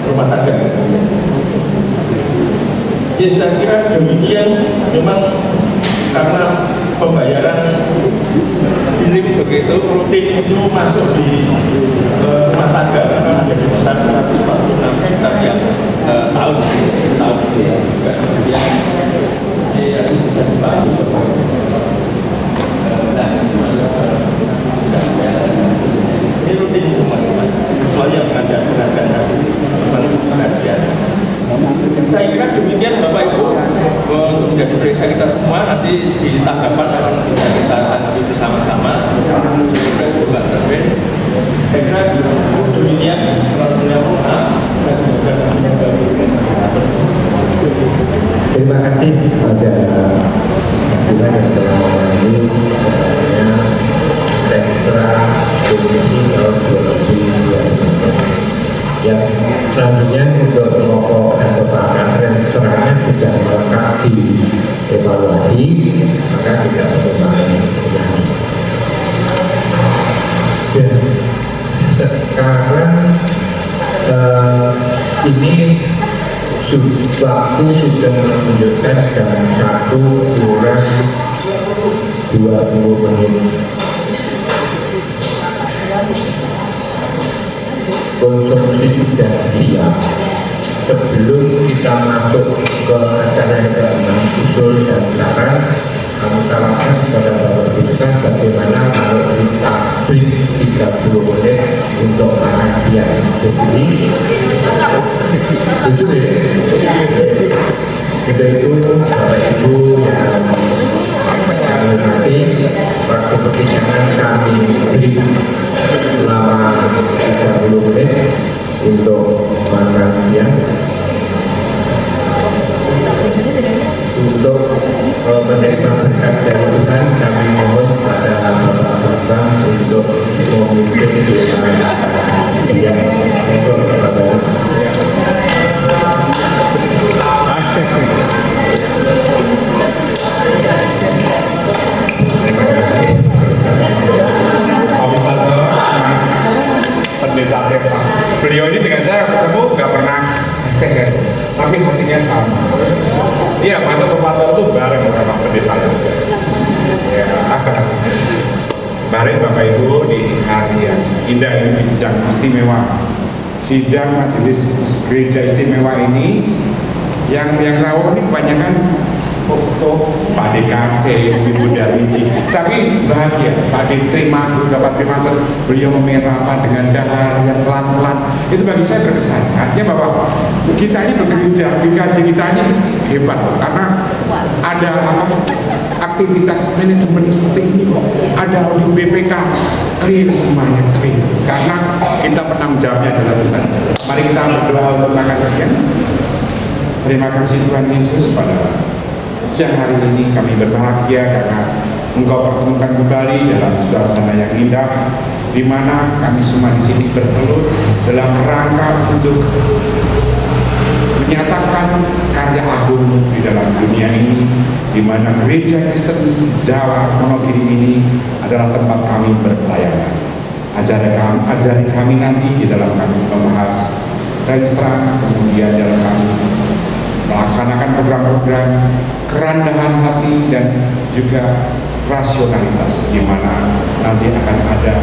rumah tangga. Ya saya kira demikian, memang karena pembayaran bilik begitu rutin itu masuk di rumah tangga karena ada di besar 146 juta tiap tahun ya bisa dibantu. Ini rutin semua kecuali yang pengadaan saya kira demikian Bapak Ibu untuk menjadi periksa kita semua, nanti di tanggapan akan bisa kita tanggapi bersama-sama. Saya kira demikian terima kasih pada kita yang telah memenuhi ekstra komisi tahun 2020. Yang selanjutnya untuk kelompok dan kepala dan keserangan sudah melengkapi evaluasi, maka tidak perlu lagi. Dan sekarang ini waktu sudah menunjukkan jam 1 kurang 20 menit. Konsumsi sudah siap. Sebelum kita masuk ke acara yang ke-6 usul dan saran, kami tawarkan kepada Bapak Ibu bagaimana kalau kita break 30 menit untuk makan siang. Jadi setuju ya? Untuk itu Bapak Ibu yang kami hormati, waktu persidangan kami beri selama 30 menit untuk makan siang. Untuk menerima berkat dari Tuhan, kami mohon pada Bapak untuk memimpin doa siang untuk Bapak. Terima kasih. Pendeta Teta. Beliau ini dengan saya ketemu nggak pernah sehat, tapi hatinya sama. Iya, masuk ke kantor tuh bareng sama pendeta ya. Bareng Bapak Ibu di hari yang indah ini, di sidang istimewa, sidang majelis gereja istimewa ini yang rawuh ini kebanyakan foto Pak DKC, Ibu Darwiji, tapi bahagia Pak diterima, dapat terima, beliau memerapa dengan dahar yang pelan-pelan. Itu bagi saya berkesan. Artinya bahwa kita ini bekerja, GKJ kita ini hebat, karena ada aktivitas manajemen seperti ini kok, ada audit BPK, clear semuanya, clear, karena kita penanggung jawabnya adalah Tuhan. Mari kita berdoa untuk makan siang. Terima kasih Tuhan Yesus, pada siang hari ini kami berbahagia karena Engkau pertemukan kembali dalam suasana yang indah, di mana kami semua di sini bertelur dalam rangka untuk menyatakan karya agung di dalam dunia ini, di mana Gereja Kristen Jawa Wonogiri ini adalah tempat kami berpelayanan. Ajari kami nanti di dalam kami membahas restoran, kemudian dalam kami melaksanakan program-program kerendahan hati dan juga rasionalitas, di mana nanti akan ada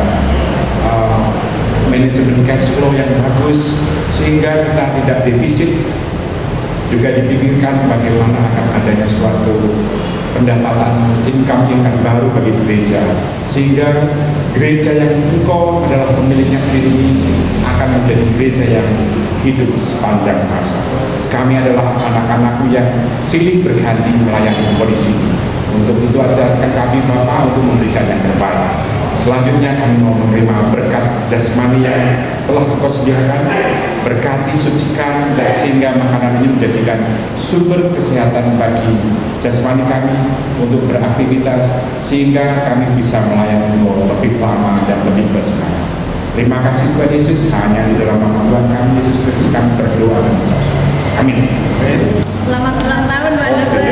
manajemen cash flow yang bagus sehingga kita tidak defisit. Juga dipikirkan bagaimana akan adanya suatu pendapatan income baru bagi gereja, sehingga gereja yang Engkau adalah pemiliknya sendiri akan menjadi gereja yang hidup sepanjang masa. Kami adalah anak-anakmu yang silih berganti melayani Engkau di sini. Untuk itu ajarkan kami Bapa untuk memberikan yang terbaik. Selanjutnya kami mau menerima berkat jasmani yang telah Engkau sediakan. Berkati, sucikan, dan sehingga makanan ini menjadikan sumber kesehatan bagi jasmani kami untuk beraktivitas, sehingga kami bisa melayani Engkau lebih lama dan lebih bersemangat. Terima kasih Tuhan Yesus, hanya di dalam nama Tuhan kami Yesus Kristus kami berdoa dan mengucap. Amin. Selamat ulang tahun Pak Dokter.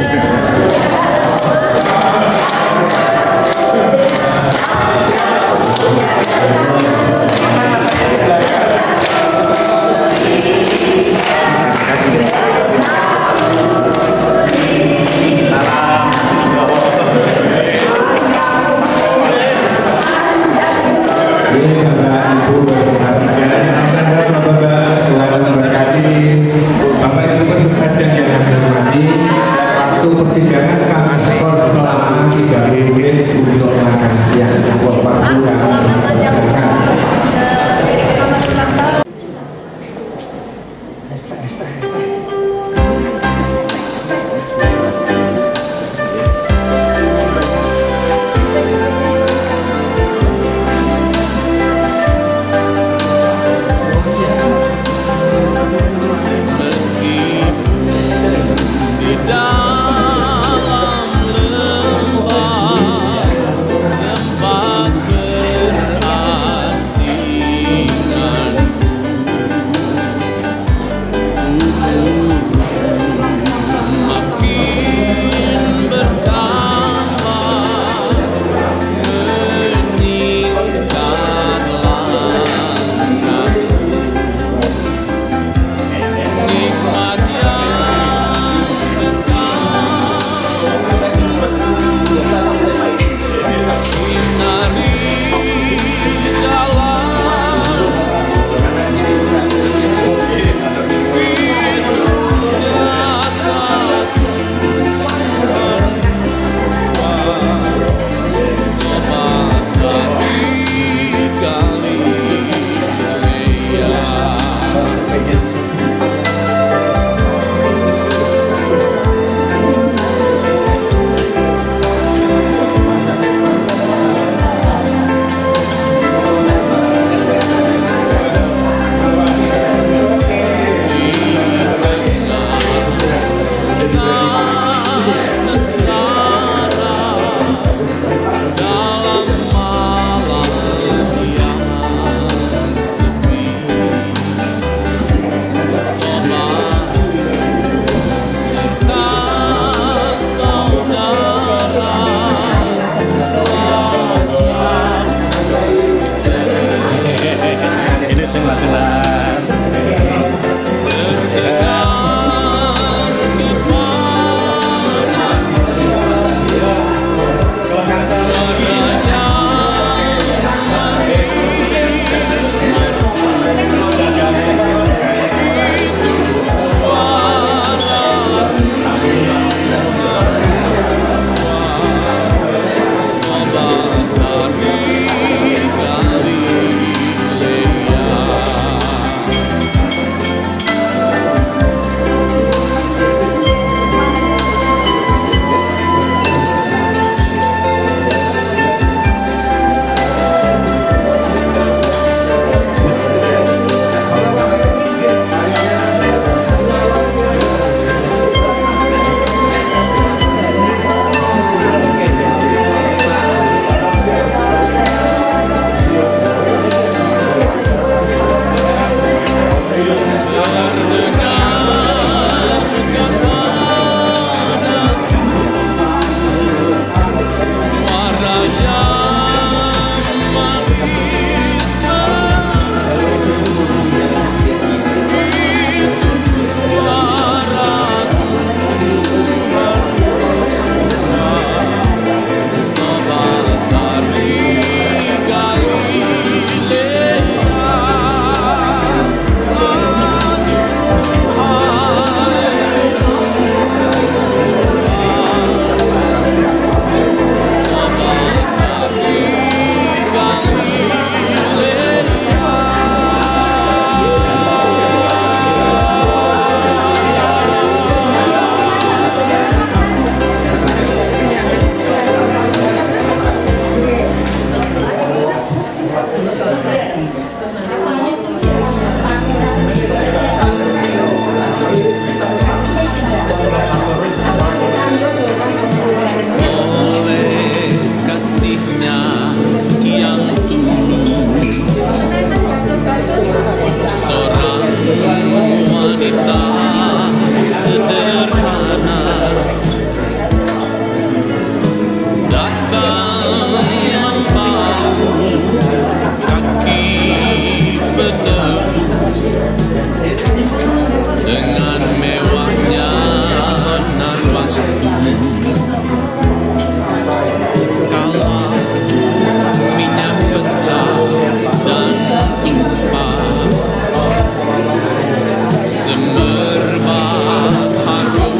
Semerbak harum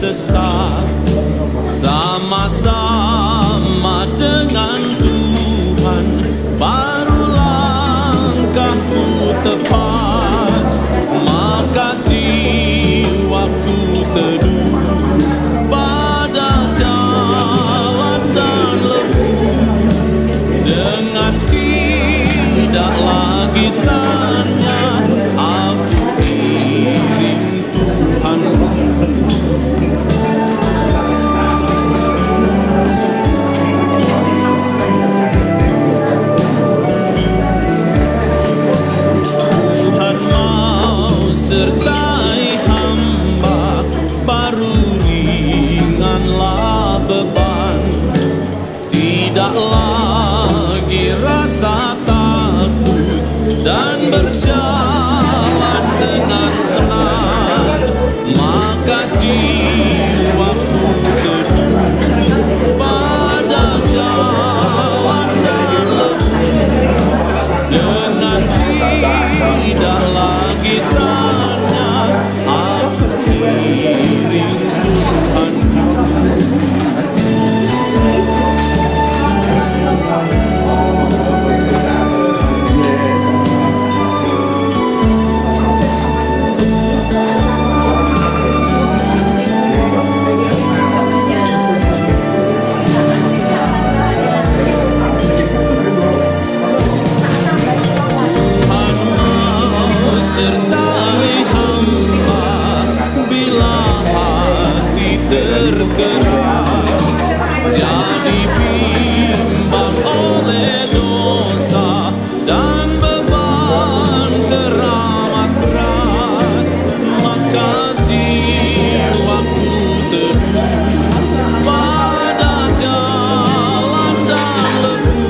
sesat sama-sama dengan Tuhan, baru langkahku tepat, maka jiwaku teduh pada jalan dan lebu, dengan tidak lagi tanya aku iring Tuhan. Sertai hamba, baru ringanlah beban, tidak lagi rasa takut dan berjalan dengan senang, maka jiwaku teduh pada jalan dan lebu, dengan tidak lagi tanya aku iring Tuhan. Sertai hamba bila hati tergerak, jadi bimbang oleh dosa dan beban teramat berat, maka jiwaku teduh pada jalan dan lebu,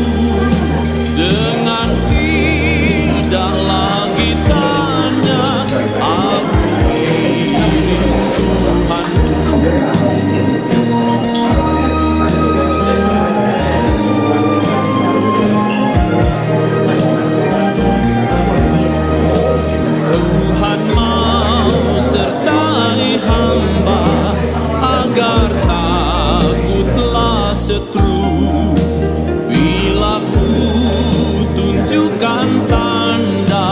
dengan tidak lagi tanya aku iring Tuhan. Tuhan mau sertai hamba agar takutlah seteru, bila ku tunjukkan tanda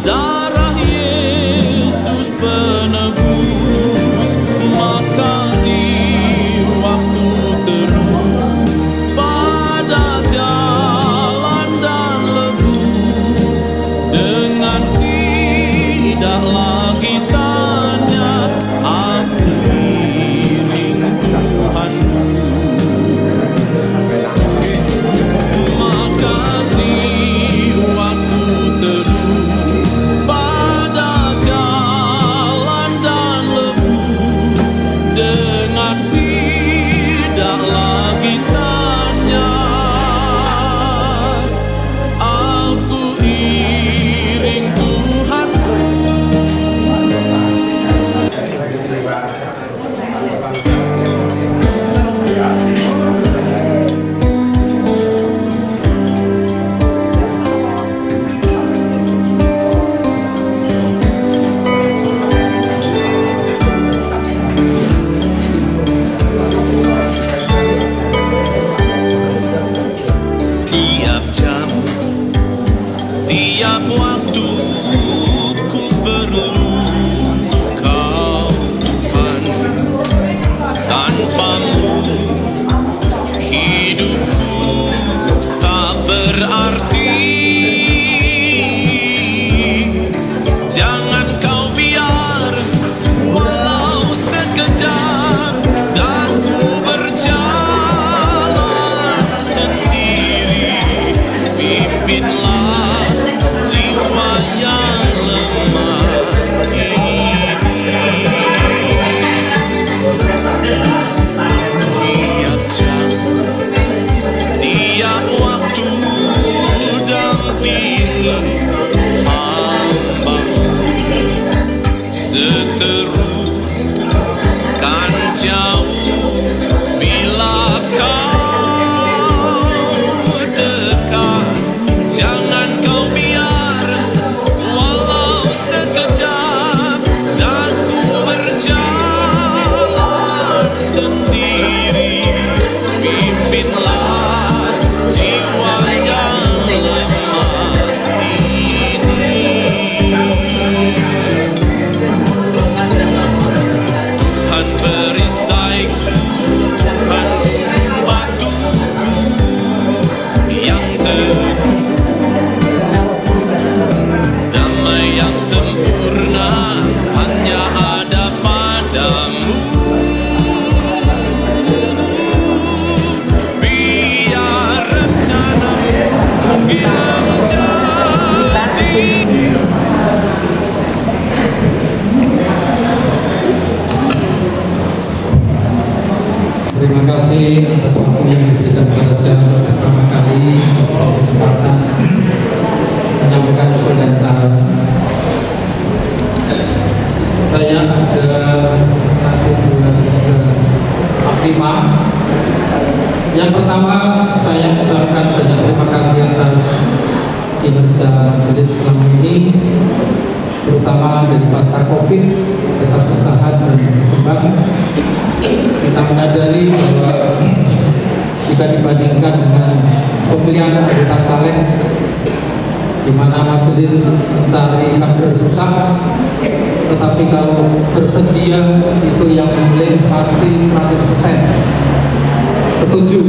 darah Yesus penebus, maka jiwaku teduh pada jalan dan lebu, dengan tidak lagi tanya aku iring Tuhan. pimpinlah jiwa yang lemah ini. Tiap jam, tiap waktu dampingi hamba-Mu, seteru kan jauh bila Kau dekat. Jangan Kau biar walau sekejap daku berjalan sendiri. Pimpinlah jiwa yang lemah ini. Tuhan perisaiku, Tuhan batuku yang teguh, damai yang sempurna hanya ada pada-Mu. Biar rencana-Mu yang jadi. Terima kasih atas waktu yang diberikan kepada saya untuk pertama kali kesempatan menyampaikan usul dan saran. Saya ada 1, 2, 3, 5. Yang pertama, saya ucapkan banyak terima kasih atas kinerja majelis selama ini, terutama dari pasca Covid, tetap bertahan dan berkembang. Kita menyadari bahwa jika dibandingkan dengan pemilihan anggota caleg, di mana majelis mencari kader susah, tetapi kalau bersedia itu yang memilih pasti 100% setuju.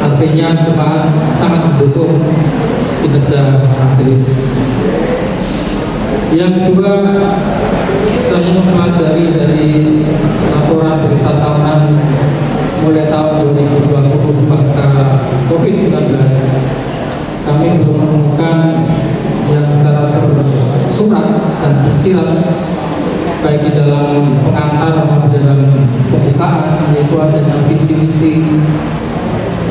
Artinya jemaat sangat mendukung kinerja majelis. Yang kedua, saya mempelajari dari laporan berita tahunan mulai tahun 2020 pasca COVID-19. Kami belum menemukan yang secara tersurat dan tersirat baik di dalam pengantar maupun dalam pembukaan, yaitu adanya visi misi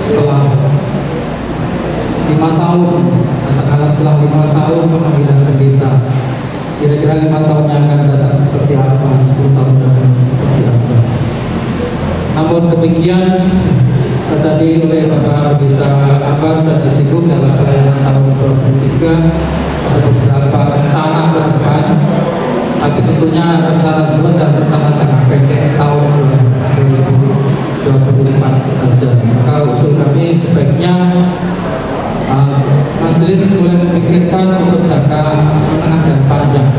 setelah 5 tahun, katakanlah setelah 5 tahun pemanggilan pendeta. Kira-kira 5 tahun yang akan datang seperti apa, 10 tahun yang akan seperti apa. Namun demikian, tadi oleh Bapak Pendeta Akbar sudah disinggung dalam pelayanan tahun 2023 ada beberapa rencana ke depan, tapi tentunya rencana surat dan rencana jangka pendek tahun 2024 saja. Maka usul kami sebaiknya majelis mulai memikirkan untuk jangka menengah dan panjang.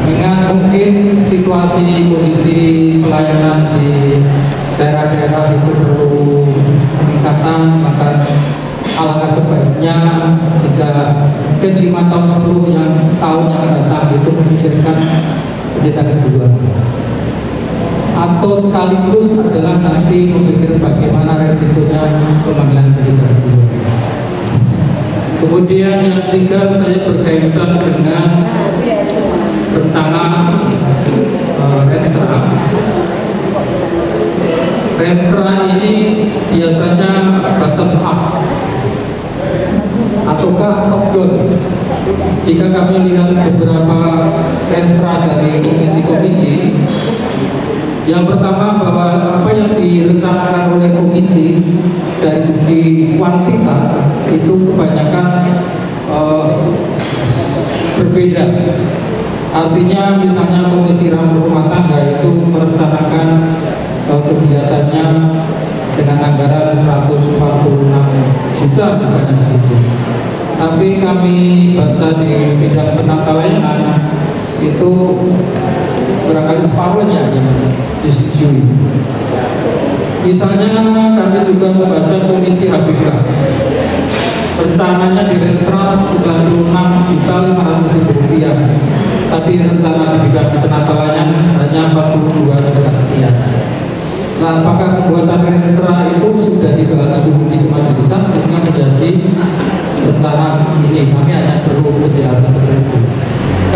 Mengingat mungkin situasi kondisi pelayanan di daerah-daerah itu perlu peningkatan, maka alangkah sebaiknya jika mungkin 5 tahun 10 tahun yang akan datang itu memikirkan pendeta kedua, atau sekaligus adalah nanti memikir bagaimana resikonya pemanggilan pendeta kedua. Kemudian yang ketiga, saya berkaitan dengan rencana Renstra. Renstra ini biasanya bottom up ataukah top down. Jika kami lihat beberapa Renstra dari komisi-komisi, yang pertama bahwa apa yang direncanakan oleh komisi dari segi kuantitas itu kebanyakan berbeda. Artinya misalnya komisi rumah tangga itu merencanakan kegiatannya dengan anggaran 146 juta misalnya di situ. Tapi kami baca di bidang penata layanan itu barangkali separuhnya yang disetujui. Misalnya kami juga membaca komisi HBK, rencananya di Renstra 96.500.000 rupiah, tapi rencana di bidang penata layanan hanya 42 juta sekian. Nah, apakah pembuatan Renstra itu sudah dibahas dulu di kemajelisan sehingga menjadi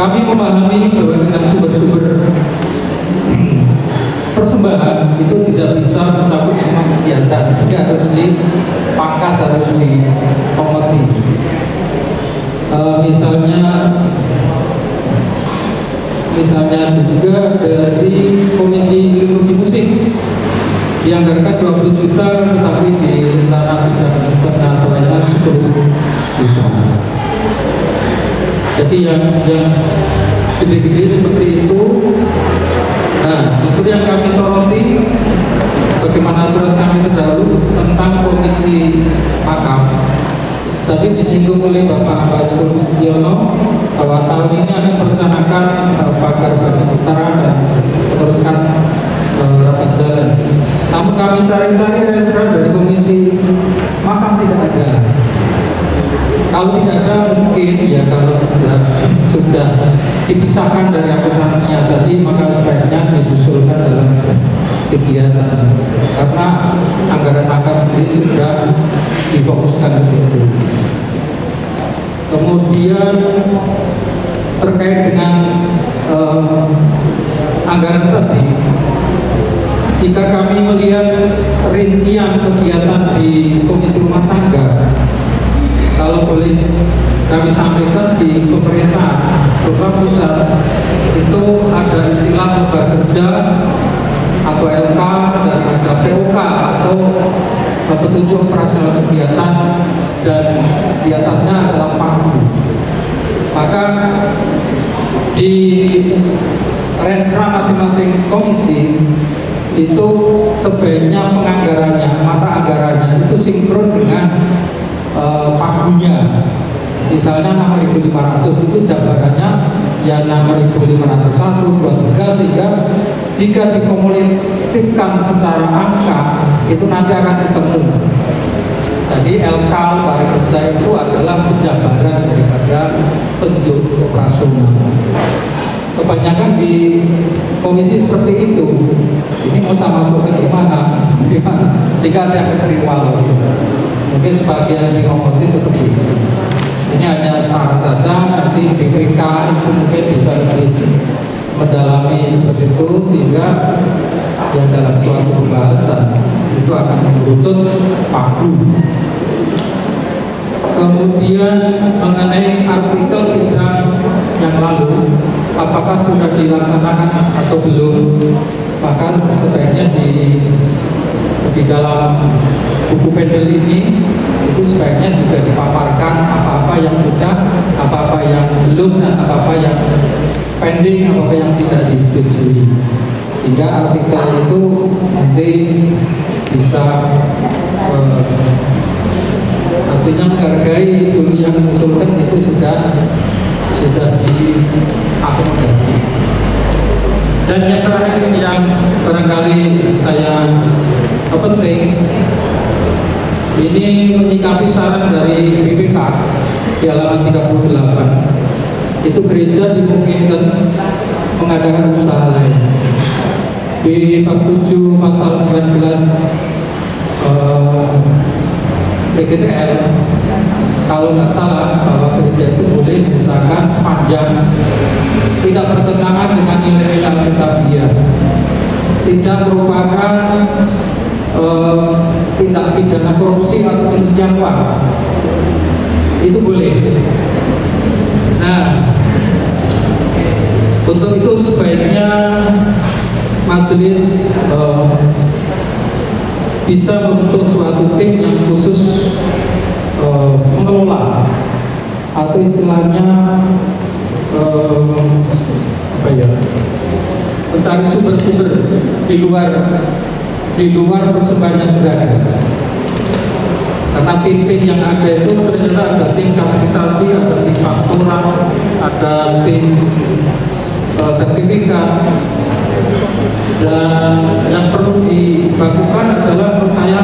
kami memahami bahwa dengan sumber-sumber persembahan itu tidak bisa mencakup semua kegiatan, sehingga harus dipangkas, harus dipomoti. Misalnya juga dari Komisi Liturgi Musik dianggarkan 20 juta, tetapi di rencana bidang pelayanan 10 juta. Jadi yang gede-gede seperti itu. Nah, justru yang kami soroti, bagaimana surat kami terdahulu tentang komisi makam. Tadi disinggung oleh Bapak Basul Siono bahwa tahun ini akan merencanakan pagar bagian utara dan meneruskan rapat jalan. Namun kami cari-cari referensi dari komisi makam tidak ada. Kalau tidak ada mungkin ya kalau sudah dipisahkan dari akuntansinya tadi, maka sebaiknya disusulkan dalam kegiatan, karena anggaran makam sendiri sudah difokuskan di situ. Kemudian terkait dengan anggaran tadi, jika kami melihat rincian kegiatan di Komisi Rumah Tangga, kalau boleh kami sampaikan di pemerintah Kota Pusat itu ada istilah lembaga kerja atau LK dan ada POK atau petunjuk operasional kegiatan, dan di atasnya adalah pagu. Maka di rensra masing-masing komisi itu sebaiknya penganggarannya, mata anggarannya itu sinkron dengan pagunya. Misalnya 6.500 itu jabarannya ya 6.501, 23, sehingga jika dikumulatifkan secara angka itu nanti akan ketemu. Jadi LK lembaga kerja itu adalah penjabaran daripada penunjuk operasional. Kebanyakan di komisi seperti itu, ini mau sama masukkan gimana, sehingga ada yang keterima loh. Mungkin sebagian dikomoti seperti itu. Ini hanya saran saja, nanti BPK itu mungkin bisa lebih mendalami seperti itu, sehingga ya dalam suatu pembahasan itu akan mengerucut pagu. Kemudian mengenai artikel sidang yang lalu, apakah sudah dilaksanakan atau belum, maka sebaiknya di dalam buku pendel ini itu sebaiknya juga dipaparkan apa-apa yang sudah, apa-apa yang belum, dan apa-apa yang pending, apa-apa yang tidak disetujui, sehingga artikel itu nanti bisa artinya menghargai dulu yang mengusulkan itu sudah diakomodasi. Dan yang terakhir yang barangkali saya penting, ini menyikapi saran dari BPK di halaman 38. Itu gereja dimungkinkan mengadakan usaha lain. Di bab 7 pasal 19 PGTL, kalau nggak salah, bahwa gereja itu boleh diusahakan sepanjang tidak bertentangan dengan nilai-nilai alkitabiah, tidak merupakan tindak pidana korupsi atau pencucian uang, itu boleh. Nah, untuk itu sebaiknya majelis bisa membentuk suatu tim yang khusus mengelola, atau istilahnya mencari sumber-sumber di luar persembahan yang sudah ada. Karena tim-tim yang ada itu ternyata ada tim kategorisasi, ada tim pastoral, ada tim sertifikat, dan yang perlu dilakukan adalah menurut saya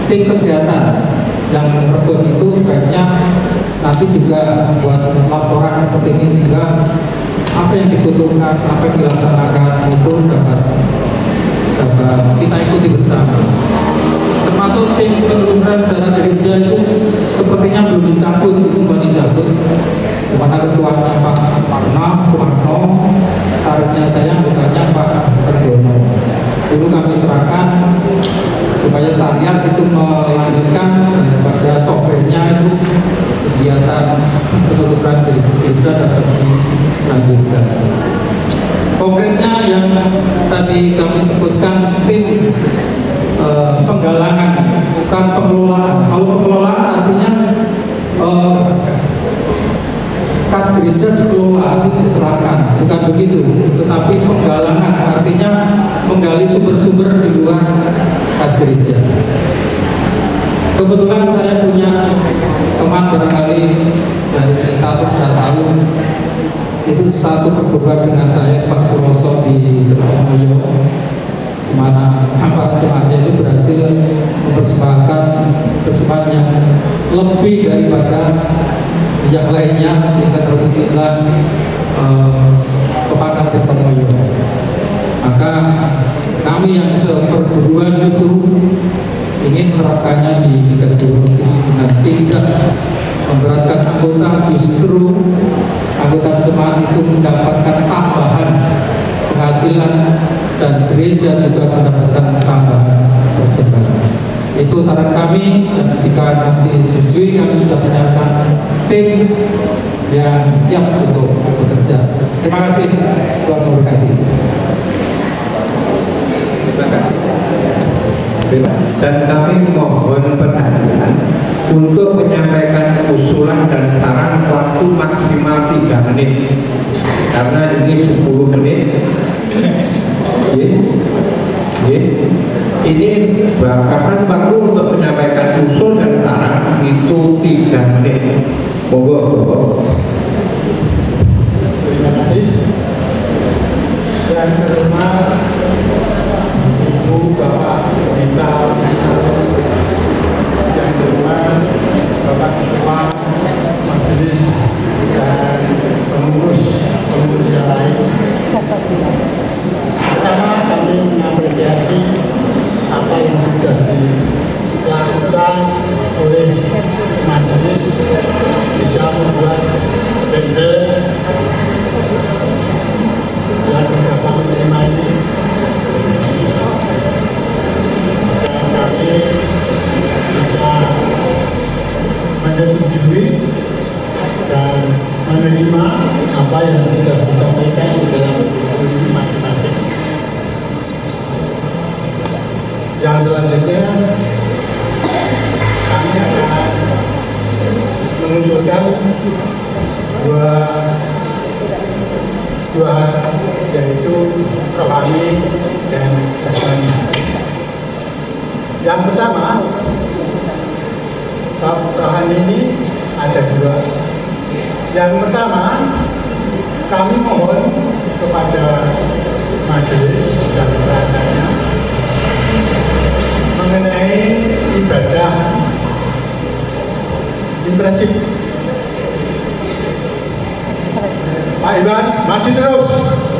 tim kesehatan yang merebut itu sebaiknya nanti juga buat laporan seperti ini, sehingga apa yang dibutuhkan, apa yang dilaksanakan itu dapat kita ikuti bersama. Termasuk tim penelusuran sejarah gereja itu sepertinya belum dicabut, itu belum dicabut. Dimana ketuanya Pak Marna DPR itu melanjutkan pada softwarenya itu kegiatan penelusuran gereja dapat dilanjutkan. Konkretnya yang tadi kami sebutkan tim penggalangan, bukan pengelolaan. Kalau pengelolaan artinya kas gereja dikelola, itu diserahkan, bukan begitu. Tetapi penggalangan artinya menggali sumber-sumber di luar kas gereja. Kebetulan saya punya teman barangkali dari Singapura sudah tahu, itu satu perguruan dengan saya Pak Suroso di Telomoyo, di mana para jemaatnya itu berhasil mempersembahkan persembahan yang lebih daripada yang lainnya sehingga terwujudlah pepakat Telomoyo. Maka kami yang seperguruan itu ingin menerapkannya di Gereja dengan tidak memberatkan anggota, justru anggota jemaat itu mendapatkan tambahan penghasilan dan gereja juga mendapatkan tambahan persembahan. Itu saran kami, dan jika nanti disetujui kami sudah menyiapkan tim yang siap untuk bekerja. Terima kasih, Tuhan memberkati. Dan kami mohon perhatian untuk menyampaikan usulan dan saran waktu maksimal 3 menit karena ini 10 menit. Ini batasan waktu untuk menyampaikan usul dan saran itu 3 menit. Monggo. Terima kasih. Dan terima Ibu, Bapak, Pemerintah, yang terima Bapak Ketua Majelis dan pengurus yang lain. Pertama, kami mengapresiasi apa yang sudah dilakukan oleh Majelis bisa membuat bendel yang sudah kami terima ini. Kami bisa menyetujui dan menerima apa yang sudah disampaikan di dalam buku masing-masing. Yang selanjutnya kami akan mengusulkan dua yaitu rohani dan jasmani. Yang pertama, bab rohani ini ada 2. Yang pertama, kami mohon kepada majelis dan perangkatnya mengenai ibadah impresif. Pak Iwan, maju terus,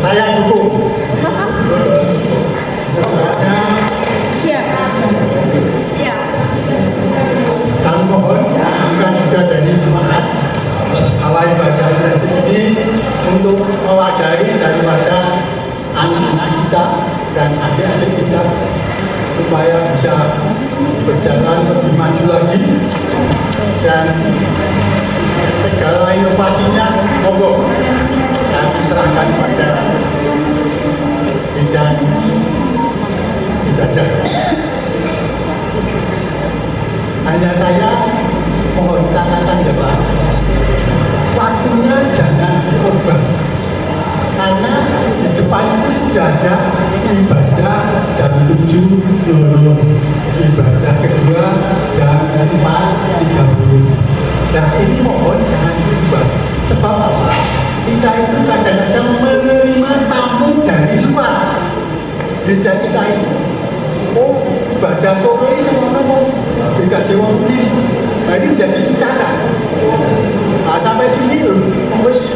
saya dukung. Siap. Kami mohon bukan juga dari jemaat ala ibadah ini untuk mewadahi daripada anak-anak kita dan adik-adik kita supaya bisa berjalan lebih maju lagi dan segala inovasinya monggo kami serahkan pada bidang ibadah. Hanya saya mohon catatan ya Pak, waktunya jangan diubah karena di depan itu sudah ada ibadah jam 7.00, ibadah kedua jam 4.30. Nah ini mohon jangan diubah. Sebab apa? Kita itu kadang-kadang menerima tamu dari luar gereja kita ini. Oh, ibadah sore semuanya mau GKJ wong iki. Nah ini menjadi cara. Nah sampai sini loh, wis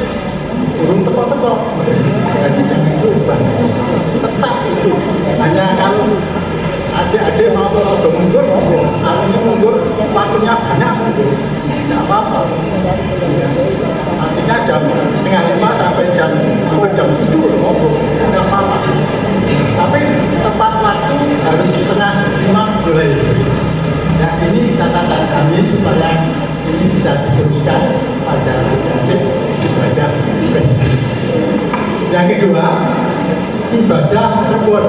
burung teko-teko. Jadi jangan diubah. Tetap itu. Hanya kalau adik-adik mau mundur, artinya mundur, waktunya banyak mundur. Tidak apa-apa. Artinya jam 4:30 sampai jam 7 ngobrol. Tidak apa-apa. Tapi tepat waktu harus 4:30 mulai. bisa diteruskan pada ibadah presiden. Yang kedua, ibadah rebon.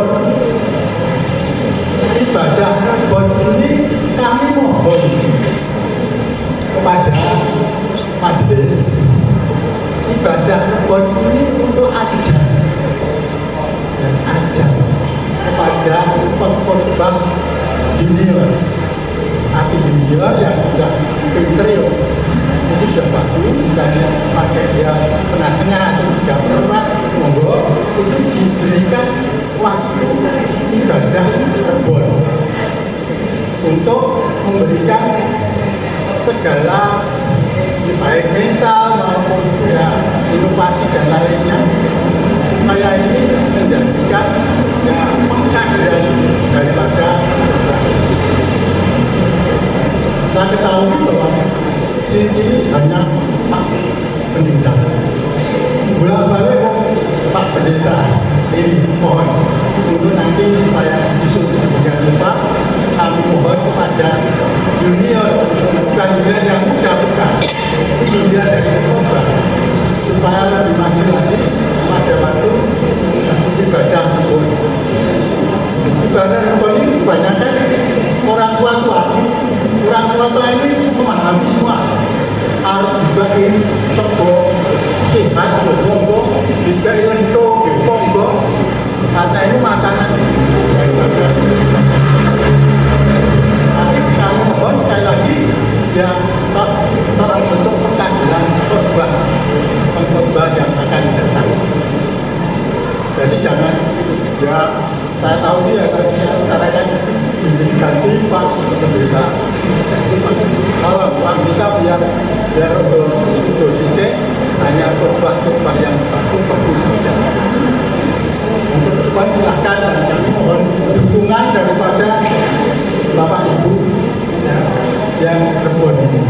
Ibadah rebon ini kami mohon kepada majelis, ibadah rebon ini untuk ajar dan ajar kepada pengkhotbah junior atau junior yang sudah pinter itu sudah bagus, misalnya pakai dia setengah-setengah atau 3/4, monggo itu diberikan waktu ibadah rebon untuk memberikan segala baik mental maupun ya, inovasi dan lainnya supaya ini menjadikan ya, pengkaderan daripada saya ketahui bahwa sini hanya Pak Pendeta. Bolak-balik Pak Pendeta ini mohon untuk nanti supaya susun sedemikian rupa kami mohon kepada junior, bukan junior yang muda, bukan junior dari korban, supaya lebih maju lagi pada waktu ibadah rebon. Ibadah rebon ini kebanyakan orang tua ini memahami semua. Harus juga ini sego sehat, monggo, juga lento, monggo, karena ini makanan daripada. Tapi kalau mohon sekali lagi ya dalam bentuk pengkaderan khotbah yang akan datang. Jadi jangan ya saya tahu dia tadi saya utarakan diganti Pak Pendeta. Jadi kalau Pak kita biar untuk sidik hanya khotbah yang bagus saja. Untuk depan silahkan dan kami mohon dukungan daripada Bapak Ibu ya, yang rebon ini.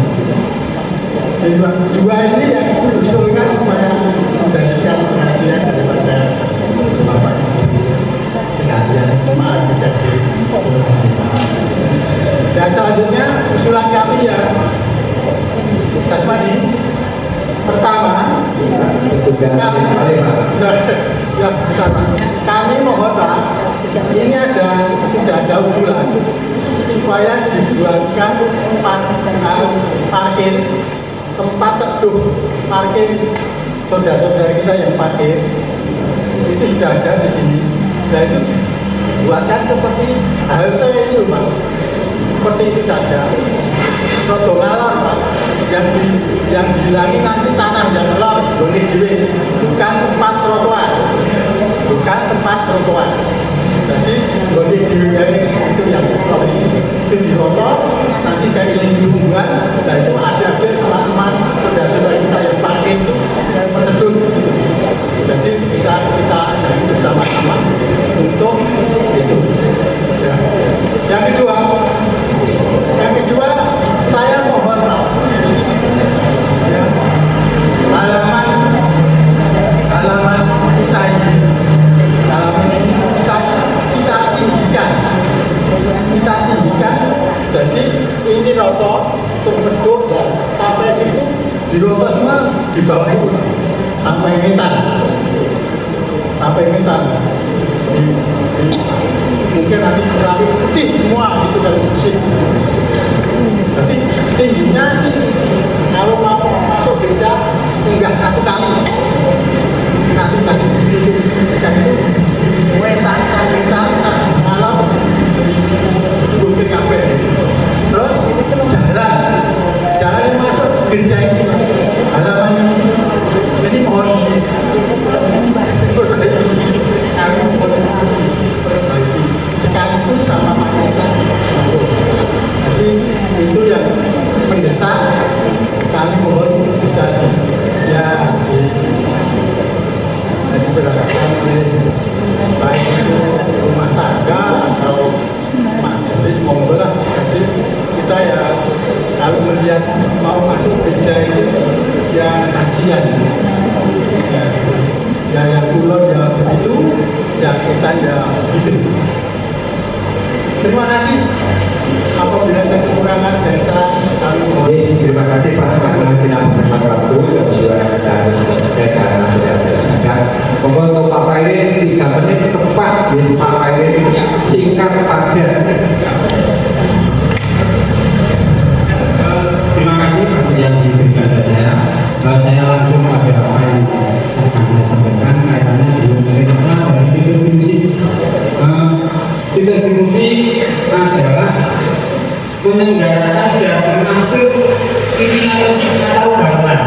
Dua ini yang diusulkan supaya menjadikan perhatian daripada Bapak Ibu sekalian jemaat jadi. Dan selanjutnya usulan kami ya Kasmani. Pertama, kami mohon Pak, ini sudah ada usulan supaya dibuatkan parkir, tempat teduh parkir saudara-saudara kita yang parkir itu sudah ada di sini. Dan itu buatkan seperti halte itu Pak, seperti itu saja. Rodo ngalor Pak, yang dihilangi nanti tanah yang lor boleh duit, bukan tempat trotoar, jadi boleh duit itu yang lor itu dirotor, nanti dari lingkungan, dan itu ada teman-teman saudara-saudara kita yang parkir itu yang berteduh. Jadi bisa kita ajak bersama-sama untuk itu. Ya. Yang kedua, saya mohon Pak, ya, halaman kita ini, kita tinggikan. Jadi ini roto untuk bentuk dan sampai situ di roto semua di bawah itu sampai meter. Mungkin nanti kurang putih semua itu kan bersih. Jadi tingginya kalau mau masuk gereja enggak satu kali itu dan itu wetan malam bukan kafe. Terus jalan yang masuk gereja ini halaman ini mohon kami mohon perbaiki sekaligus sama masyarakat. Jadi itu yang mendesak, kami mohon bisa diberangkatkan oleh baik itu rumah tangga atau majelis monggo lah. Jadi kita ya kalau melihat mau masuk gereja itu ya kasihan. Ya yang pulau ya begitu, ya kita ya begitu. Terima kasih. Apabila ada kekurangan dan salah, kami mohon. Terima kasih Pak. menjalankan dan mengambil iringan musik atau gamelan.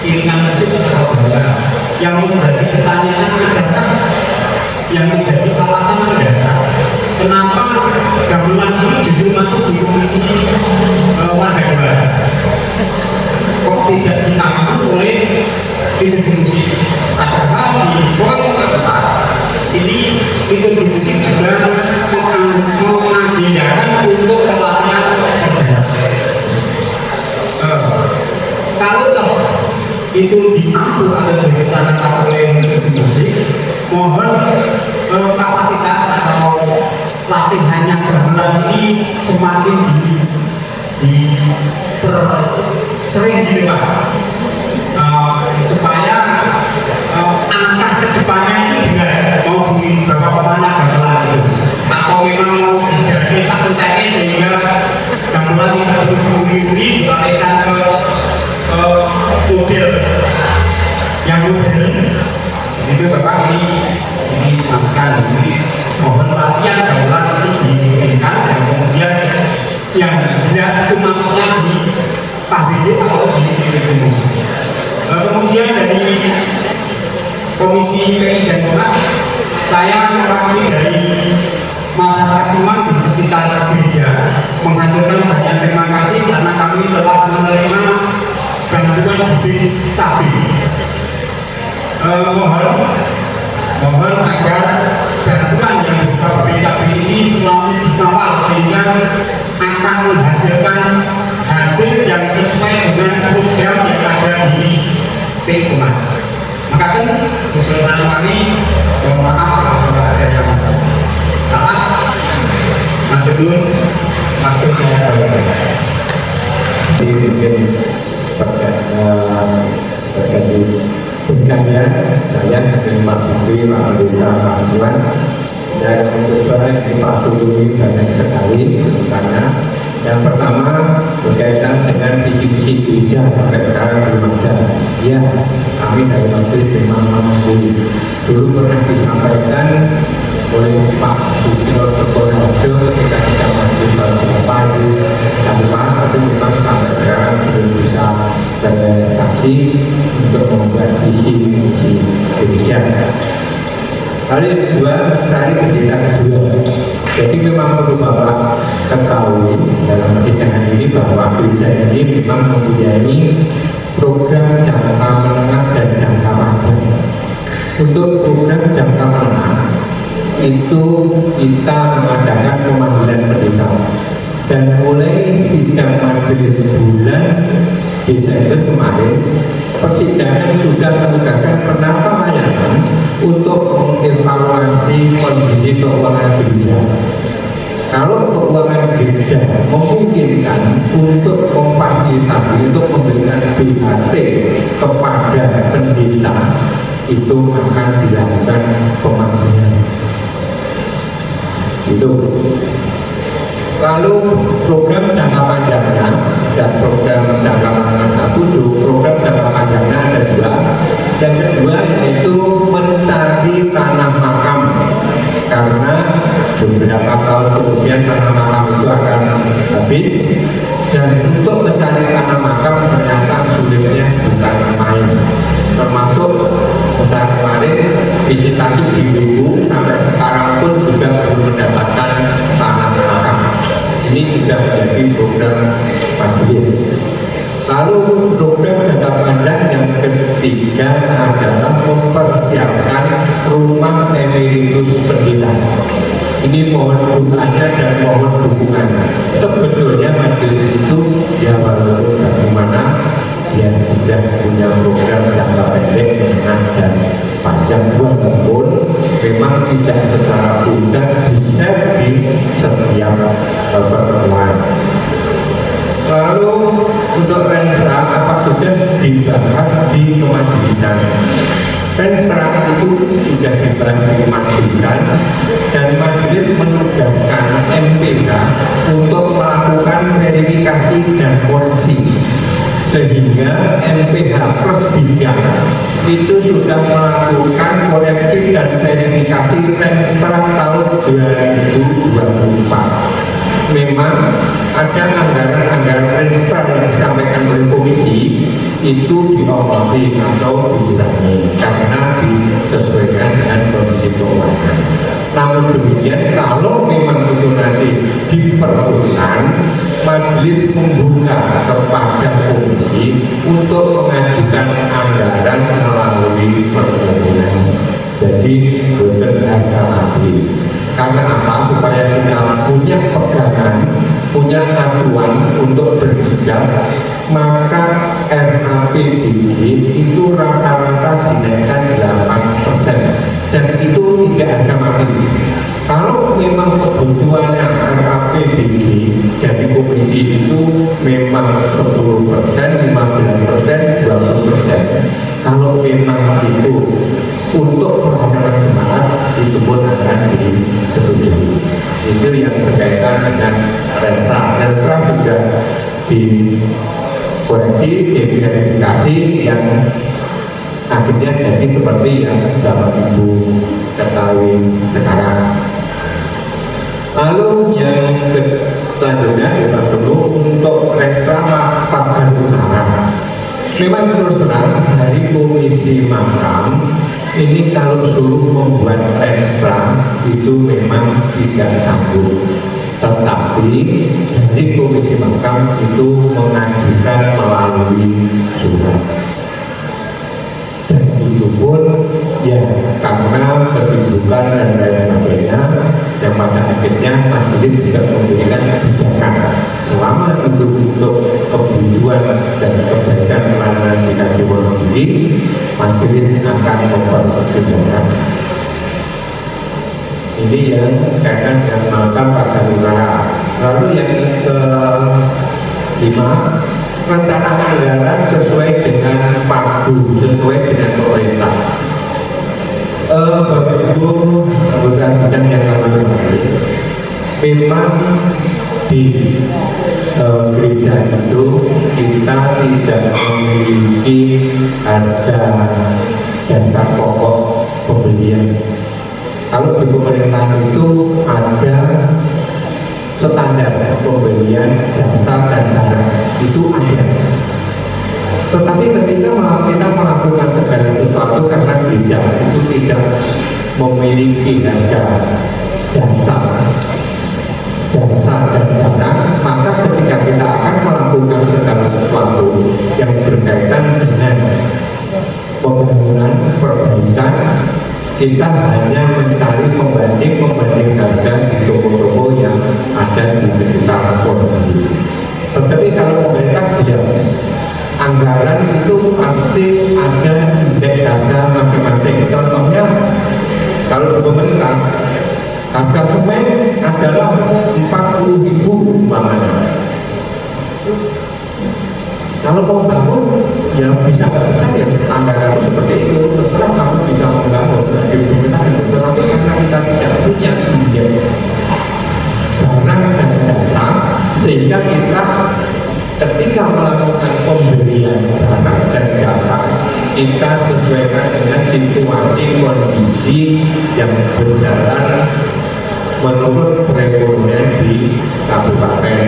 Iringan musik atau gamelan yang menjadi pertanyaan adakah yang menjadi alasan mendasar kenapa gamelan ini justru masuk di komisi warga dewasa, kok tidak ditanggung oleh industri musik. Padahal di poin keempat ini industri musik juga mengagendakan untuk pelatihan kalau itu diambil atau direncanakan oleh industri musik, mohon kapasitas atau latihannya gamelan ini semakin sering gitu Pak, supaya angka kedepannya itu jelas mau dibawa kemana gamelan itu, atau memang mau dijadi satu TS sehingga gamelan ini harus buri-buri dialihkan ke model yang modern itu Bapak. Ini masukan, ini mohon latihan gamelan itu diberikan dan kemudian yang jelas itu masuknya di KBD atau di industri musik. Kemudian dari Komisi PI dan Komas, saya mewakili dari masyarakat Kemang di sekitar gereja menghaturkan banyak terima kasih karena kami telah menerima bantuan bibit cabai. Mohon agar bantuan yang berupa bibit cabai ini selalu dikawal sehingga akan menghasilkan hasil yang sesuai dengan program yang ada di Komas. Maka kan keseluruhan kami mohon maaf kalau ada yang salah. Matur nuwun, waktu saya mungkin terkait bukannya saya dengan Pak Bukti, Pak Pendeta, Pak Tuan dan untuk Pak Bukti banyak sekali karena yang pertama berkaitan dengan visi-visi gereja sampai sekarang belum ada. Ya, kami dari Majelis memang mampu. Dulu pernah disampaikan oleh Pak Susilo Terkorajo ketika kita masih beberapa tanpa, tapi memang sampai sekarang belum bisa terrealisasi untuk membuat visi-visi gereja. Lalu yang kedua, cari pendeta kedua. Jadi memang perlu Bapak ketahui dalam persidangan ini bahwa gereja ini memang mempunyai program jangka menengah dan jangka panjang. Untuk program jangka menengah itu kita mengadakan pemanggilan pendeta dan mulai sidang majelis bulan Desember kemarin persidangan sudah menegakkan penata layanan untuk mengevaluasi kondisi keuangan gereja. Kalau keuangan gereja memungkinkan untuk memfasilitasi untuk memberikan BHT kepada pendeta, itu akan dilakukan pemanggilan. Itu. Lalu program jangka panjangnya dan program jangka menengah satu, program jangka panjangnya ada dua. Yang kedua yaitu mencari tanah makam, karena beberapa tahun kemudian tanah makam itu akan habis, dan untuk mencari tanah makam ternyata sulitnya bukan main. Termasuk saat kemarin visitasi di Wibu sampai sekarang pun juga belum mendapatkan tanah makam. Ini sudah menjadi program majelis. Lalu program jangka panjang yang ketiga adalah mempersiapkan rumah emeritus pendeta. Ini mohon doanya dan mohon dukungannya. Sebetulnya majelis itu ya walaupun bagaimana dia sudah punya program jangka pendek, menengah dan panjang, walaupun memang tidak secara mudah di-share di setiap pertemuan. Lalu untuk renstra apa sudah dibahas di kemajelisan. Renstra itu sudah dibahas di kemajelisan dan majelis menugaskan MPH untuk melakukan verifikasi dan koreksi, sehingga MPH plus bidang itu sudah melakukan koreksi dan verifikasi renstra tahun 2024. memang ada anggaran-anggaran rental yang disampaikan oleh komisi itu diomongin atau dikurangi karena disesuaikan dengan kondisi keuangan. Namun demikian, kalau memang itu nanti diperlukan, majelis membuka kepada komisi untuk mengajukan anggaran melalui permohonan. Jadi bukan harga mati. Karena apa? Supaya kita punya pegangan, punya acuan untuk berpijak, maka RAPBD itu rata-rata dinaikkan 8% dan itu tidak harga mati. Kalau memang kebutuhannya RAPBD dari komisi itu memang 10%, 15%, 20%. Kalau memang itu untuk permohonan jemaat itu pun akan disetujui. Itu yang berkaitan dengan renstra sudah dikoreksi, diverifikasi yang akhirnya jadi seperti yang Bapak Ibu ketahui sekarang. Lalu yang selanjutnya kita perlu untuk renstra Pagar Utara. Memang terus terang dari komisi makam ini kalau suruh membuat renstra itu memang tidak sanggup, tetapi dari komisi makam itu mengajukan melalui surat. Dan itu pun ya karena kesibukan dan lain sebagainya yang pada akhirnya majelis tidak memberikan kebijakan selama itu untuk kebutuhan dan kebaikan pelayanan di Kaji Wonogiri, majelis akan membuat kebijakan. Ini yang kaitan dengan makam Pagar Utara. Lalu yang kelima, rencana anggaran sesuai dengan PAGU, sesuai dengan pemerintah. Bapak Ibu anggota sidang yang kami hormati, memang di gereja itu kita tidak memiliki harga dasar pokok pembelian. Kalau di pemerintahan itu ada standar pembelian jasa dan barang itu ada. Tetapi ketika kita melakukan segala sesuatu karena gereja itu tidak memiliki harga dasar dan barang, maka ketika kita akan melakukan segala sesuatu yang berkaitan dengan pembangunan perbaikan, kita hanya mencari pembanding harga di toko-toko yang ada di sekitar Wonogiri. Tetapi kalau pemerintah jelas anggaran itu pasti ada indeks harga masing-masing. Contohnya kalau di pemerintah harga semen adalah 40.000 umpamanya. Kalau mau bangun ya bisa ya anggaran seperti itu, terserah kamu bisa membangun di pemerintah. Tetapi karena kita tidak punya indeks barang dan jasa, sehingga kita ketika melakukan pembelian barang dan jasa kita sesuaikan dengan situasi kondisi yang berjalan menurut perekonomian di Kabupaten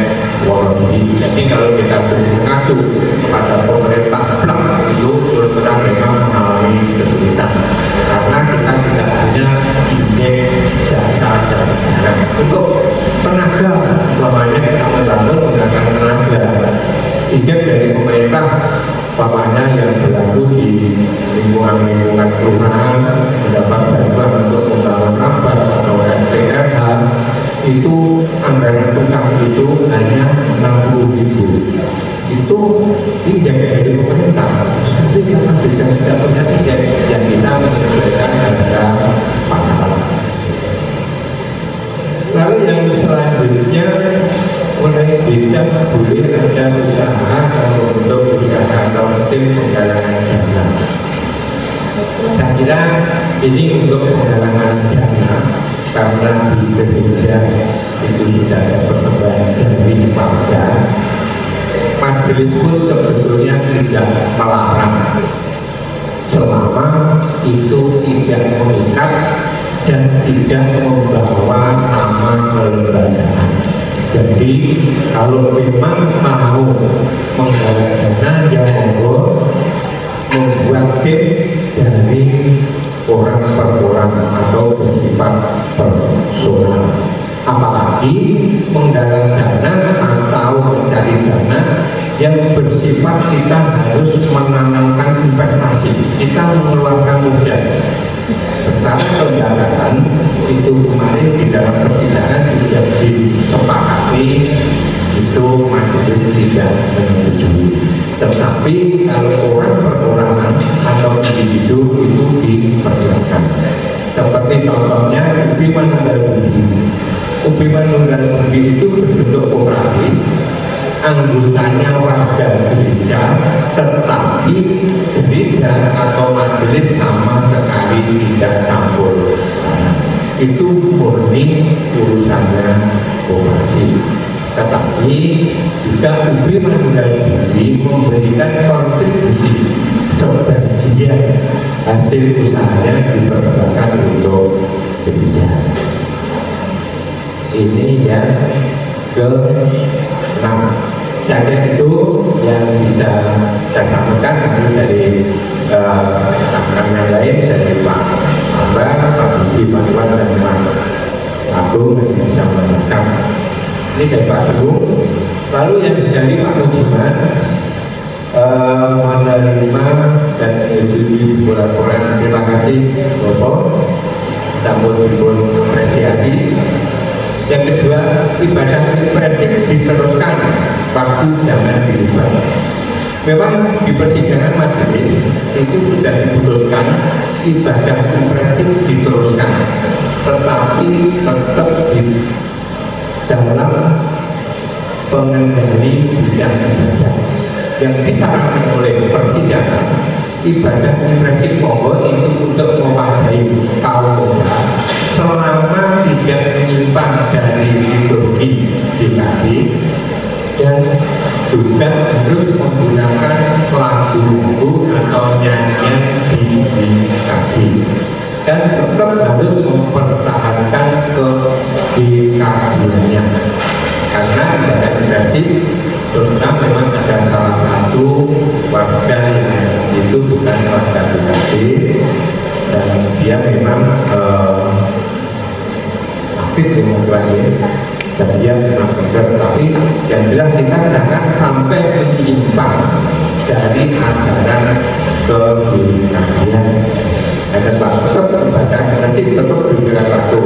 Wonogiri. Jadi kalau kita mengacu kepada pemerintah itu terus terang memang mengalami kesulitan karena kita tidak punya indeks jasa dan barang. Untuk tenaga umpamanya kita membangun menggunakan tenaga, indeks dari pemerintah umpamanya yang berlaku di lingkungan kelurahan mendapat bantuan untuk membangun rapat atau RPRH itu anggaran tukang itu hanya 60.000. Itu indeks dari pemerintah. Tapi karena bisa tidak punya indeks yang kita menyesuaikan harga pasaran. Lalu yang selanjutnya mengenai bidang boleh ada usaha untuk usaha atau tim penggalangan dana. Saya kira ini untuk penggalangan dana karena di gereja itu tidak ada persembahan dari warga. Majelis pun sebetulnya tidak melarang selama itu tidak mengikat dan tidak membawa nama kelembagaan. Jadi kalau memang mau menggalang dana, ya monggo membuat tim dari orang per orang atau bersifat personal. Apalagi menggalang dana atau mencari dana yang bersifat kita harus menanamkan investasi, kita mengeluarkan modal. Sekarang penggalangan itu kemarin di dalam persidangan sudah disepakati, itu majelis tidak menyetujui. Tetapi kalau orang perorangan atau individu itu dipersilakan. Seperti contohnya Ubi Manunggal Budi. Ubi Manunggal Budi itu berbentuk kooperatif, anggotanya warga gereja, tetapi gereja atau majelis sama sekali tidak campur. Itu murni urusannya koperasi. Tetapi juga Ubi Manunggal Budi memberikan kontribusi sebagian hasil usahanya dipersembahkan untuk gereja. Ini yang ke-6. Saya itu yang bisa saya sampaikan dari rekan yang lain, dari Pak Ambar, Pak Budi, Pak Iwan, dan Mas Agung yang bisa menangkap. Ini dari Pak Sugeng. Lalu yang dari Pak Mujiman menerima dan menyetujui bola-bola. Terima kasih Bapak, sambut dipun apresiasi. Yang kedua, ibadah impresif diteruskan, waktu jangan dirubah. Memang di persidangan majelis itu sudah diputuskan ibadah impresif diteruskan, tetapi tetap di dalam pengendali bidang ibadah yang disarankan oleh persidangan. Ibadah impresif monggo itu untuk mewadahi kaum muda selama tidak menyimpang dari liturgi dikaji, dan juga harus menggunakan lagu-lagu atau nyanyian dikaji, dan tetap harus mempertahankan dikajiannya. Karena ibadah impresif terus terang memang ada salah satu warga yang itu bukan warga dikasih, dan dia memang aktif demokrasi dan dia memang benar. Tapi yang jelas kita jangan sampai menyimpang dari ajaran kedinastian. Dan tetap ibadah impresif tetap diberikan waktu.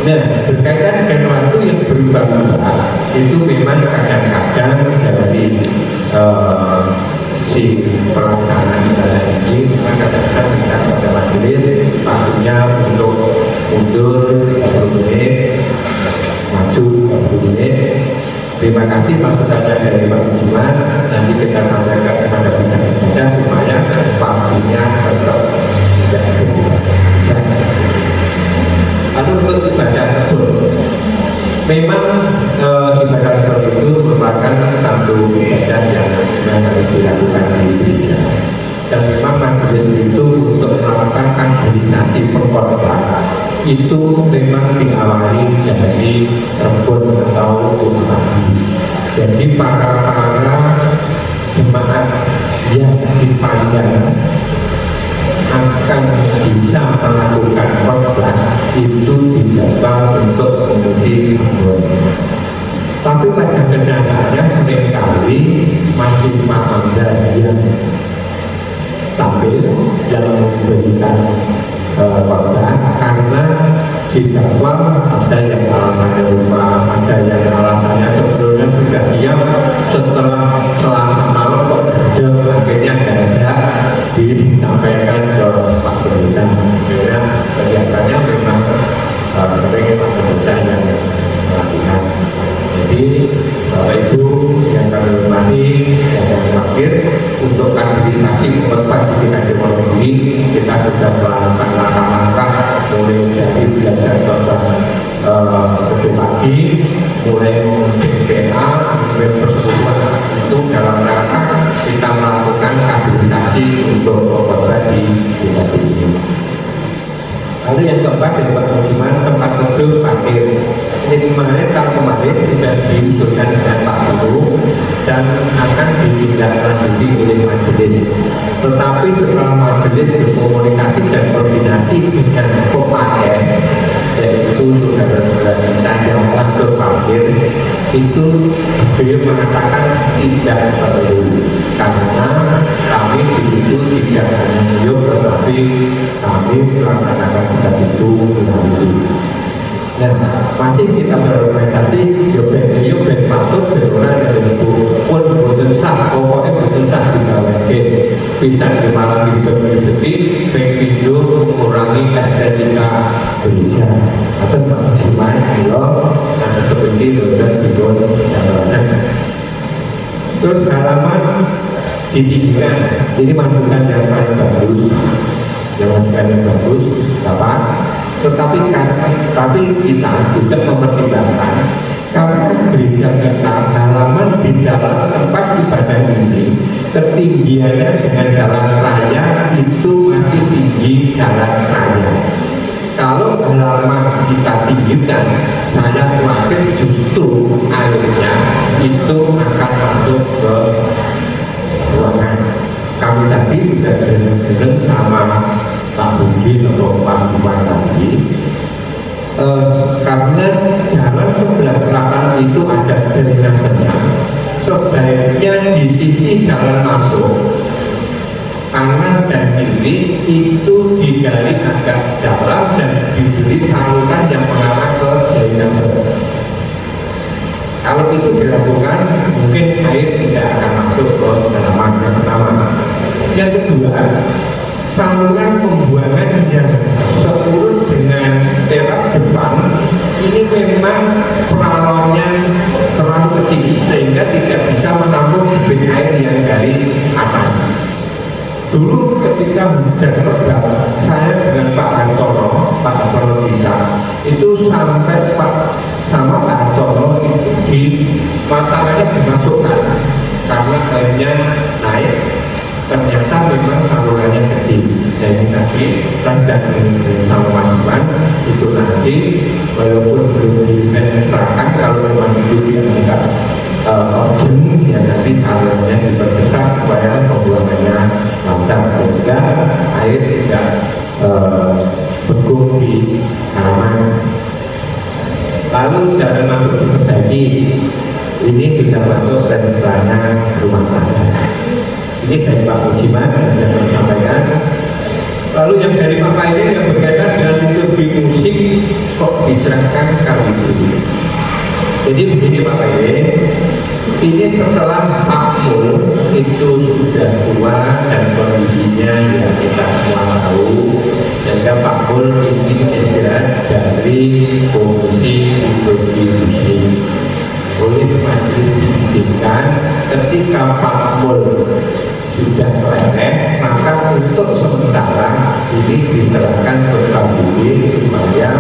Nah, berkaitan dengan waktu yang berubah-ubah itu memang kadang-kadang dari si pelaksanaan ibadah ini memang kadang-kadang bisa pada majelis waktunya untuk mundur 30 menit, maju 30 menit. Terima kasih masukannya dari Pak Mujiman. Nanti kita sampaikan kepada bidang ibadah supaya waktunya tetap tidak berubah. Atau untuk ibadah tersebut, memang ibadah tersebut itu merupakan satu ibadah yang harus dilakukan di gereja. Dan memang majelis itu untuk melakukan kaderisasi pengkhotbah itu memang diawali dari rebut atau pagi. Jadi para jemaat yang dipanjang akan bisa melakukan khotbah itu dijaga untuk mengisi anggur. Tapi pada kenyataannya seringkali masih Anda yang tampil dalam memberikan khotbah karena dijadwal ada yang alasannya lupa, ada yang alasannya sebelumnya sudah diam, setelah Selasa malam kok akhirnya tidak disampaikan ke Pak Berita. Karena kegiatannya memang sering Pak Berita yang melakukan. Jadi Bapak Ibu yang kami hormati, yang kami wakil, untuk kaderisasi pengkhotbah di teknologi kita sudah melakukan langkah-langkah mulai dari belajar tentang pagi, mulai mengutip PA, mulai persekutuan itu dalam rangka kita melakukan kaderisasi untuk pengkhotbah di wilayah ini. Lalu yang keempat dari Pak Mujiman, tempat duduk parkir. tahun kemarin sudah diusulkan dengan Pak Guru dan akan ditindaklanjuti oleh majelis. Tetapi setelah majelis berkomunikasi dan koordinasi dengan pemakai, yaitu saudara-saudara kita yang mengatur parkir, itu beliau mengatakan tidak perlu karena kami di situ tidak hanya menyuruh tetapi kami melaksanakan tugas itu melalui. Nah, masih kita berorientasi beliau bermaksud berulang dari itu pun boten sah, pokoknya boten sah digawekan bisa dimalang di pengindo mengurangi estetika gereja atau maksimal kalau ada seperti dan dibuat dan terus halaman ditinggikan ini masukan yang paling bagus, Bapak. Tetapi kita juga mempertimbangkan karena gereja kita halaman di dalam tempat ibadah ini ketinggiannya dengan jalan raya itu masih tinggi jalan raya. Kalau halaman kita tinggikan, saya khawatir justru airnya itu akan masuk ke ruangan. Kami tadi sudah dengar sama Pak Budi atau Pak Bupati tadi, karena jalan sebelah selatan itu ada drainasenya, sebaiknya di sisi jalan masuk kanan dan kiri itu digali agak dalam dan diberi saluran yang mengarah ke drainase. Kalau itu dilakukan, mungkin air tidak akan masuk ke dalaman yang pertama. Yang kedua, saluran pembuangan yang seurut dengan teras depan ini memang peralonnya terlalu kecil sehingga tidak bisa menampung debit air yang dari atas. Dulu ketika hujan lebat, saya dengan Pak Hartono bisa itu sampai sama Pak Hartono itu di matanya dimasukkan karena airnya naik. Ternyata memang salurannya kecil. Jadi tadi saya sama masukan itu nanti walaupun belum diserahkan kalau memang itu dianggap urgent ya nanti salurannya diperbesar supaya pembuangannya lancar sehingga air tidak beku di halaman. Lalu jalan masuk diperbaiki. Ini sudah masuk dan setelahnya rumah tangga. Ini dari Pak Mujiman yang sampaikan. Lalu yang dari Pak ini yang berkaitan dengan liturgi musik kok diserahkan kali ini. Jadi begini Pak ini setelah Pak Mul itu sudah tua dan kondisinya ya kita semua tahu, sehingga Pak Mul ingin istirahat dari fungsi liturgi musik. Oleh majelis diizinkan ketika Pak Mul sudah selesai, maka untuk sementara ini diserahkan ke KBB supaya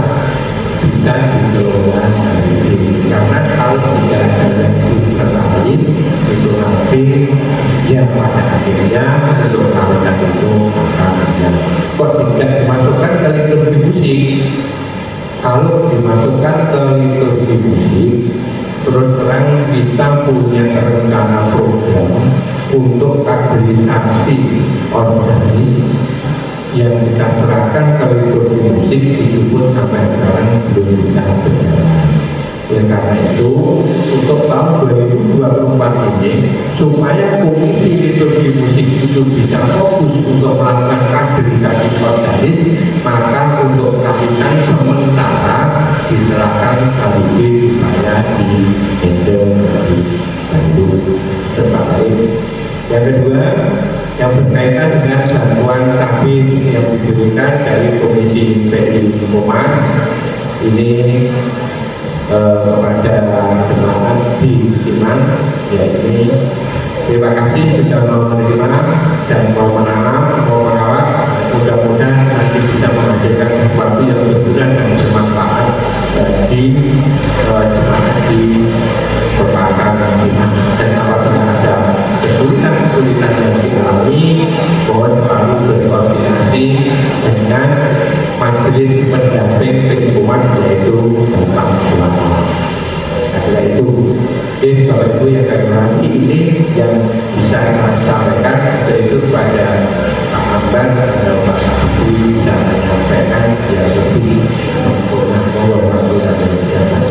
bisa dikelola dari sini. Karena kalau tidak ada jurusan lain itu nanti ya pada akhirnya untuk kawasan itu akan ada. Kok tidak dimasukkan ke liturgi musik? Kalau dimasukkan ke liturgi musik, terus terang kita punya rencana program untuk kaderisasi organis yang kita serahkan ke liturgi musik itu pun sampai sekarang belum bisa berjalan. Oleh karena itu, untuk tahun 2024 ini, supaya komisi liturgi musik itu bisa fokus untuk melakukan kaderisasi organis, maka untuk kawinan sementara diserahkan KBB supaya di-handle dari Bandung. Yang kedua, yang berkaitan dengan bantuan kabin yang diberikan dari Komisi PI Humas ini kepada jemaat di Iman, ya ini terima kasih sudah mau menerima dan mau menanam, mau merawat. Mudah-mudahan nanti bisa menghasilkan sesuatu yang berguna dan bermanfaat bagi jemaat di perpakan Iman. Dan apabila ada kesulitan yang dialami, mohon selalu berkoordinasi dengan majelis pendamping lingkungan yaitu Bapak Selatan. Jadi Bapak Ibu yang kami hormati, ini yang bisa kami sampaikan, yaitu kepada Pak Amban atau Pak Abdi bisa menyampaikan yang lebih sempurna waktu dan kegiatan.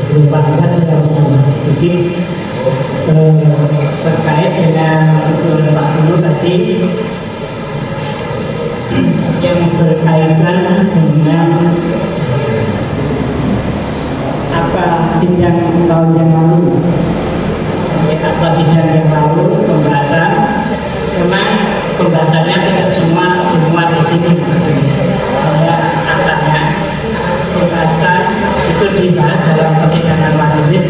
Perubahan yang sedikit terkait dengan usulan Pak Sulu tadi yang berkaitan dengan apa sidang tahun yang lalu, pembahasan. Memang pembahasannya tidak semua dimuat di sini. Saya katanya pembahasan itu dibahas dalam persidangan majelis.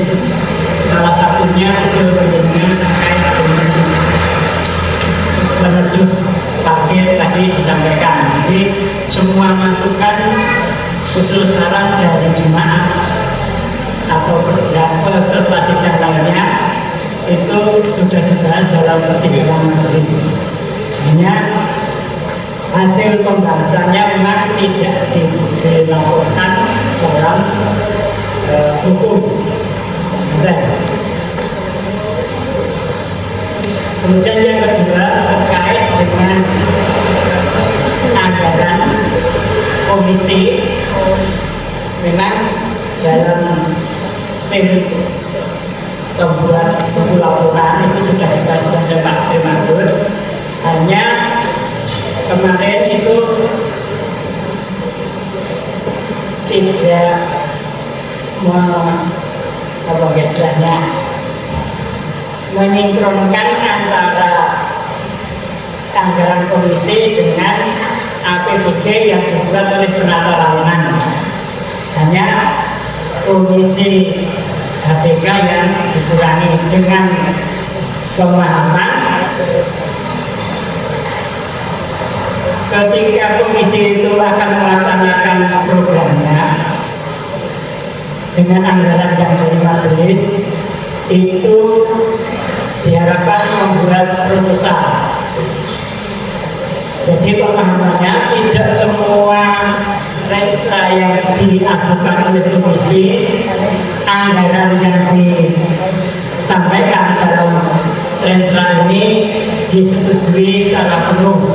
Salah satunya usul dengan terkait dengan menuju target tadi disampaikan. Jadi semua masukan usul saran dari jemaah atau peserta sidang lainnya itu sudah dibahas dalam persidangan majelis. Hanya hasil pembahasannya memang tidak dilaporkan dalam hukum. Kemudian yang kedua terkait dengan anggaran komisi, memang dalam tim pembuat buku laporan itu sudah dibahas oleh Pak Prematur. Hanya kemarin itu tidak menyinkronkan antara anggaran komisi dengan APBD yang dibuat oleh penata layanan. Hanya komisi HPK yang dikurangi dengan pemahaman ketika komisi itu akan melaksanakan programnya dengan anggaran yang dari majelis, itu diharapkan membuat proposal. Jadi pemahamannya tidak semua renstra yang diajukan oleh komisi, anggaran yang disampaikan dalam renstra ini disetujui secara penuh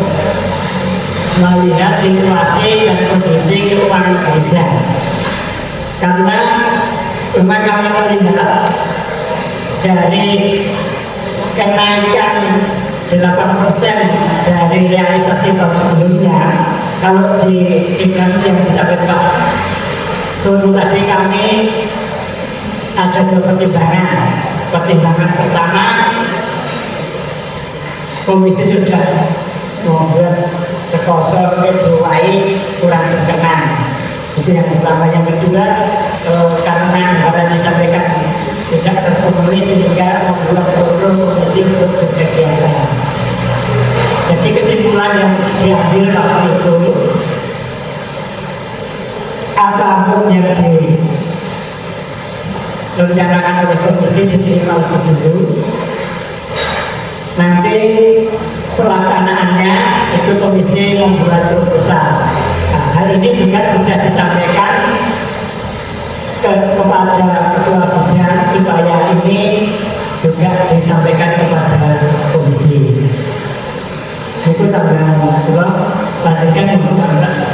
melihat situasi dan kondisi keuangan gereja. Karena memang kami melihat dari kenaikan 8% dari realisasi tahun sebelumnya, kalau di sidang yang disampaikan Pak Sulu tadi, kami ada dua pertimbangan. Pertimbangan pertama, komisi sudah membuat rekosor kedai kurang berkenan. Itu yang pertama. Yang kedua, karena anggaran yang disampaikan tidak terpenuhi sehingga membuat program komisi untuk berkegiatan. Jadi kesimpulan yang diambil waktu itu, apapun yang direncanakan oleh komisi diterima lebih dulu. Nanti pelaksanaannya itu komisi membuat proposal. Nah, hal ini juga sudah disampaikan kepada ketua bidang supaya ini juga disampaikan kepada komisi. Itu tambahan kedua, lanjutkan yang pertama.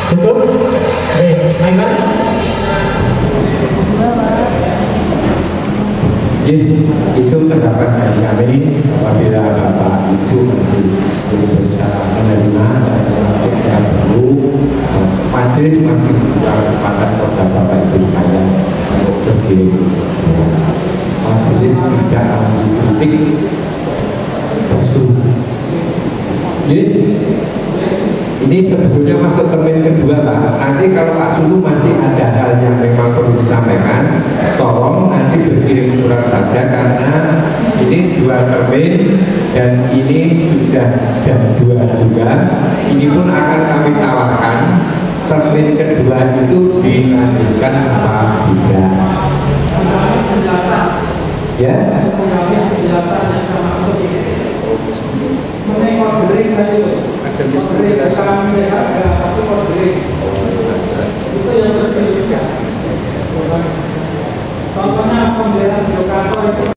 Cukup? Baik, itu pendapat dari kami. Apabila Bapak Ibu masih belum bisa menerima dan tidak perlu, majelis masih membuka kesempatan kepada Bapak Ibu sekalian untuk pergi. Majelis tidak mengkritik Basul. Ini sebetulnya masuk termin kedua, Pak. Nanti kalau Pak Sulu masih ada hal yang memang perlu disampaikan, tolong nanti berkirim surat saja, karena ini dua termin dan ini sudah jam 2 juga. Ini pun akan kami tawarkan termin kedua itu dilanjutkan apa tidak. Ya. Menengok beri kayu demi penjelasan. Itu yang berbeda. Contohnya pembelian di kantor itu